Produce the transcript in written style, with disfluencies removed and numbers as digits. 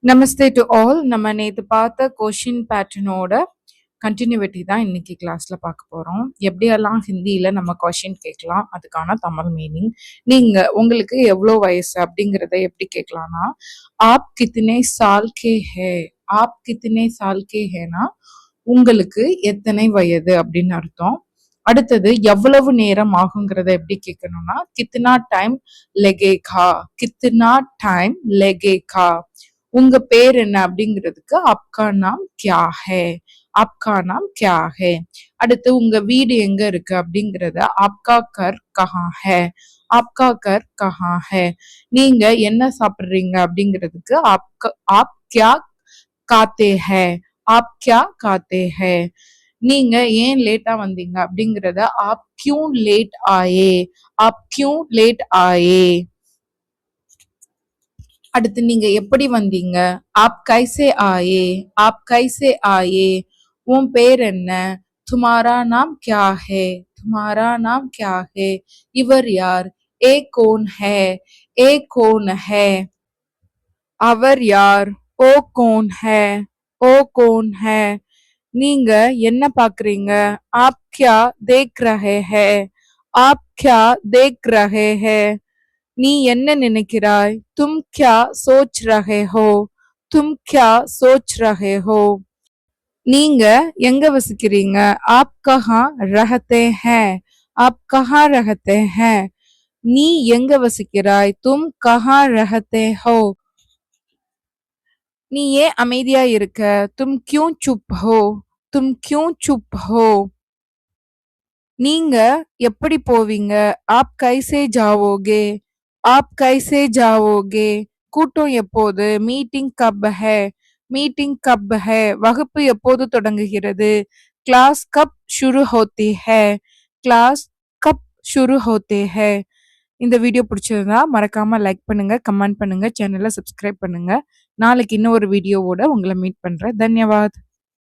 Namaste to all. நம்ம நேத்து பார்த்த கொஷின் பேட்டர்னோட கண்டினியூட்டி தான் இன்னைக்கு கிளாஸ்ல பார்க்க போறோம். எப்படியெல்லாம் ஹிந்தியில நம்ம கொஷின் கேட்கலாம், அதுக்கான தமிழ் மீனிங். நீங்க உங்களுக்கு எவ்வளோ வயசு அப்படிங்கிறத எப்படி கேட்கலாம்னா, ஆப் கித்தனை சால் கே ஹே. ஆப் கித்தனை சால் கே ஹேனா உங்களுக்கு எத்தனை வயது அப்படின்னு அர்த்தம். அடுத்தது எவ்வளவு நேரம் ஆகுங்கிறத எப்படி கேட்கணும்னா, கித்னா டைம் லெகேகா. கித்னா டைம் லெகேகா. உங்க பேர் என்ன அப்படிங்கிறதுக்கு ஆப்கா நாம் கியா ஹே. ஆப்கா நாம் கியா ஹே. அடுத்து உங்க வீடு எங்க இருக்கு அப்படிங்கறத ஆப்கா கர் கஹா ஹே. ஆப்கா கர் கஹா ஹே. நீங்க என்ன சாப்பிடுறீங்க அப்படிங்கிறதுக்கு ஆப் கியா காத்தே ஹே. ஆப் கியா காத்தே ஹே. நீங்க ஏன் லேட்டா வந்தீங்க அப்படிங்கறத ஆப் கியூ லேட் ஆயே. ஆப் கியூ லேட் ஆயே. அடுத்து நீங்க எப்படி வந்தீங்க, ஆப் கைசே ஆயே. ஆப் கைசே ஆயே. உன் பேர் என்ன, துமாரா நாம் கியா ஹே. துமாரா நாம் கியா ஹே. இவர் யார், ஏ கோன் ஹே. ஏ கோன் ஹே. அவர் யார், ஓ கோன் ஹே. ஓ கோன் ஹே. நீங்க என்ன பாக்குறீங்க, ஆப் கியா தேக் ரஹே ஹே. ஆப் கியா தேக் ரஹே ஹே. நீ என்ன நினைக்கிறாய், தும் கியா சோச் ரஹே ஹோ. தும் கியா சோச் ரஹே ஹோ. நீங்க எங்க வசிக்கிறீங்க, ஆப் கஹா ரஹதே ஹே. ஆப் கஹா ரஹதே ஹே. நீ எங்க வசிக்கிறாய், தும் கஹா ரஹதே ஹோ. நீ ஏன் அமைதியா இருக்க, தும் கியூ சுப் ஹோ. தும் கியூ சுப் ஹோ. நீங்க எப்படி போவீங்க, ஆப் கைசே ஜாவோகே. ஆப் கைசே ஜாவோகே. கூட்டம் எப்போது, மீட்டிங் கப் ஹே. மீட்டிங் கப் ஹே. வகுப்பு எப்போது தொடங்குகிறது, கிளாஸ் கப் ஷுரு ஹோத்தி ஹே. கிளாஸ் கப் ஷுரு ஹோத்தே ஹே. இந்த வீடியோ பிடிச்சிருந்தா மறக்காம லைக் பண்ணுங்க, கமெண்ட் பண்ணுங்க, சேனலை சப்ஸ்கிரைப் பண்ணுங்க. நாளைக்கு இன்னும் ஒரு வீடியோவோட உங்களை மீட் பண்றேன். தன்யவாத்.